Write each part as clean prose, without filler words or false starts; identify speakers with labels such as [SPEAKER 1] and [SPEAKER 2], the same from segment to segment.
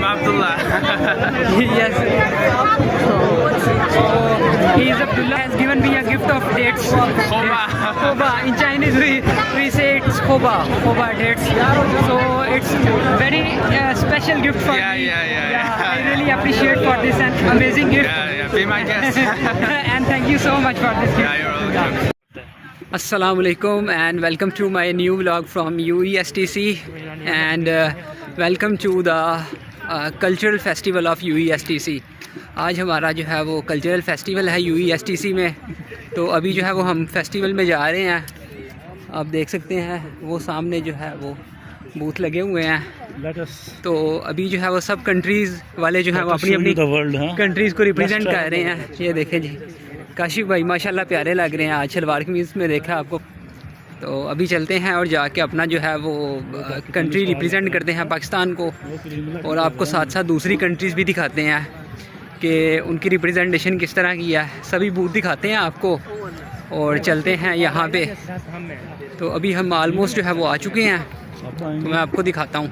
[SPEAKER 1] Abdullah.
[SPEAKER 2] Yes. So he is Abdullah. Has given me a gift of dates.
[SPEAKER 1] Khoba.
[SPEAKER 2] Khoba. In Chinese we say it's khoba. Khoba dates. So it's very special gift for me. Yeah. I really appreciate for this and amazing gift.
[SPEAKER 1] Yeah. Be my guest.
[SPEAKER 2] And thank you so much for this gift.
[SPEAKER 1] Yeah, you're welcome.
[SPEAKER 2] Assalamu alaikum and welcome to my new vlog from UESTC and welcome to the cultural festival of UESTC. आज हमारा जो है वो cultural festival है UESTC में, तो अभी जो है वो हम फेस्टिवल में जा रहे हैं। आप देख सकते हैं वो सामने जो है वो बूथ लगे हुए हैं। तो अभी जो है वो सब कंट्रीज़ वाले जो हैं वो अपनी अपनी कंट्रीज़ को रिप्रेजेंट कर रहे हैं। ये देखें जी, काशिफ भाई माशाल्लाह प्यारे लग रहे हैं आज शलवार कमीज़ में, देखा आपको। तो अभी चलते हैं और जाके अपना जो है वो कंट्री रिप्रेजेंट करते हैं पाकिस्तान को, और आपको साथ साथ दूसरी कंट्रीज़ भी दिखाते हैं कि उनकी रिप्रेजेंटेशन किस तरह की है। सभी बूथ दिखाते हैं आपको और चलते हैं यहाँ पे। तो अभी हम आलमोस्ट जो है वो आ चुके हैं, तो मैं आपको दिखाता हूँ।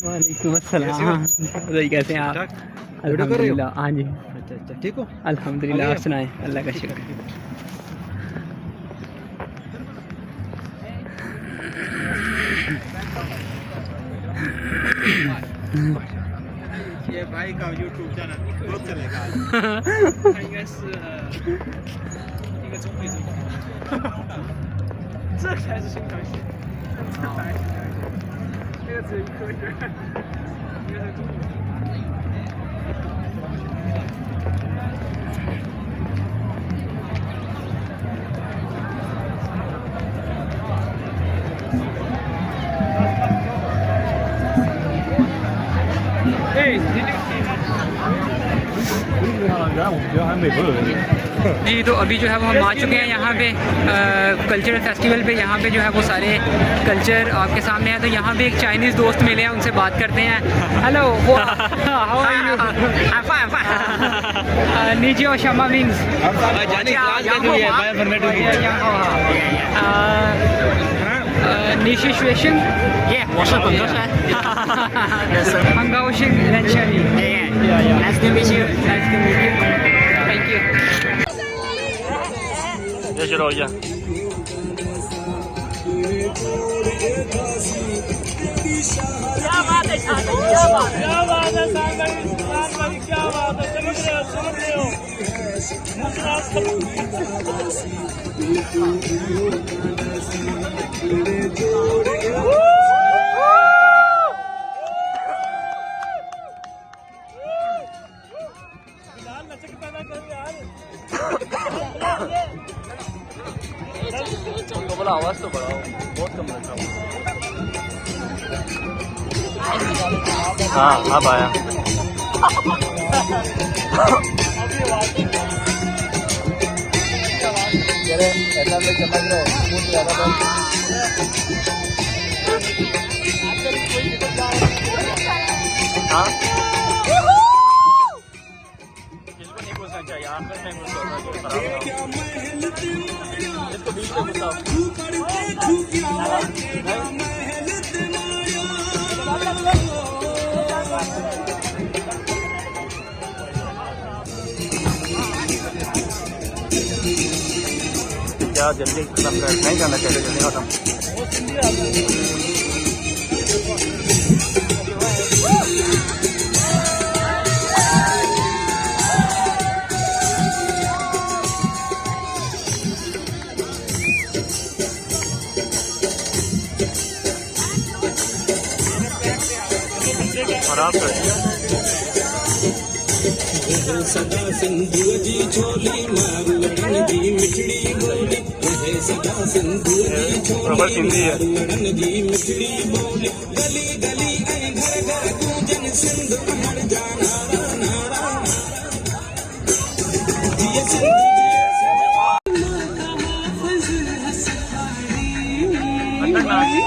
[SPEAKER 2] वालेकुम अस्सलाम। कैसे हैं आप? अल्हम्दुलिल्लाह। हाँ जी, अच्छा ठीक हो? अल्हम्दुलिल्लाह। आप सुनाएं? अल्लाह का शुक्र।
[SPEAKER 3] ये भाई का YouTube चैनल बहुत चलेगा।
[SPEAKER 2] जी, तो अभी जो है वो हम आ चुके हैं यहाँ पे कल्चरल फेस्टिवल पे। यहाँ पे जो है वो सारे कल्चर आपके सामने है। तो यहाँ पे एक चाइनीज़ दोस्त मिले हैं, उनसे बात करते हैं। Hello, how are you? नीजियो शमा विंग्स निशी श्वेशन ये 我是本科生 很高兴认识你 Nice to meet you Nice to meet you Thank you
[SPEAKER 4] ये चलो भैया क्या बात है शादी क्या बात है शादी क्या बात है समझ रहे हो बोला आवाज तो बढ़ाओ, बहुत कम रखा हूँ। हाँ अब आया। हाँ इसको नहीं घुसना चाहिए, आखिर में घुसो इसको बीच में घुसाओ। क्या जल्दी खत्म कर, नहीं जाना चाहिए, जल्दी खत्म। खराब कर दिया। सदा सिंधु जी छोली मार लड़न दी मिठड़ी बोली, सदा सिंधु जी छोली मार लड़न दी मिठड़ी बोली, गली गली घर घर गूंजन सिंधु हर जाना नारा जिया Sindhu
[SPEAKER 1] How are you?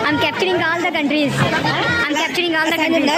[SPEAKER 1] I'm capturing all the countries. I'm capturing all the countries.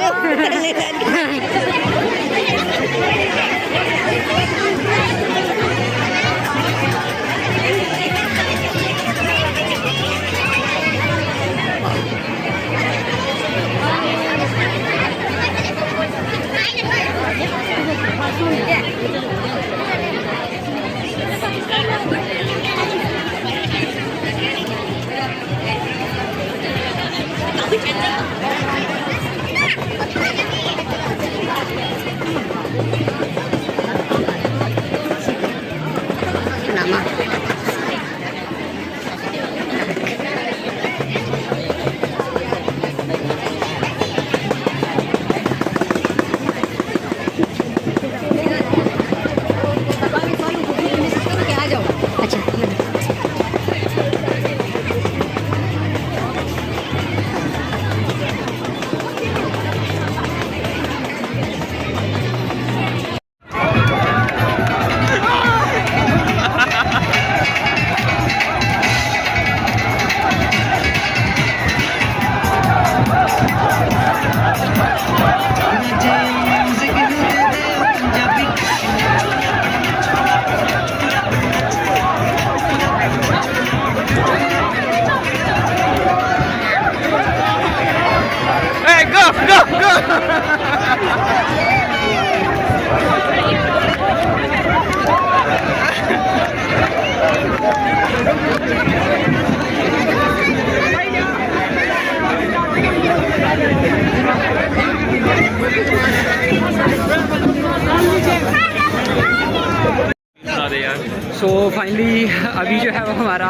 [SPEAKER 2] So finally अभी जो है वो हमारा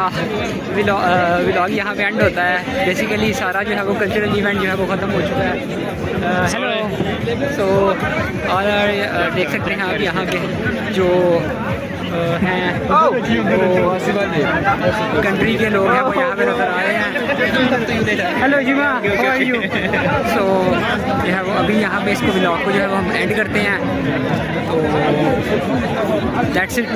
[SPEAKER 2] व्लॉग यहाँ पे एंड होता है। बेसिकली सारा जो है वो कल्चरल इवेंट जो है वो ख़त्म हो चुका है। हेलो। सो और देख सकते हैं आप यहाँ पे जो हैं कंट्री के लोग हैं वो यहाँ पे नजर आ रहे हैं। हेलो जिमा, हाउ आर यू? सो जो है वो अभी यहाँ पे इसको व्लॉग को जो है वो हम एंड करते हैं। तो दैट्स इट।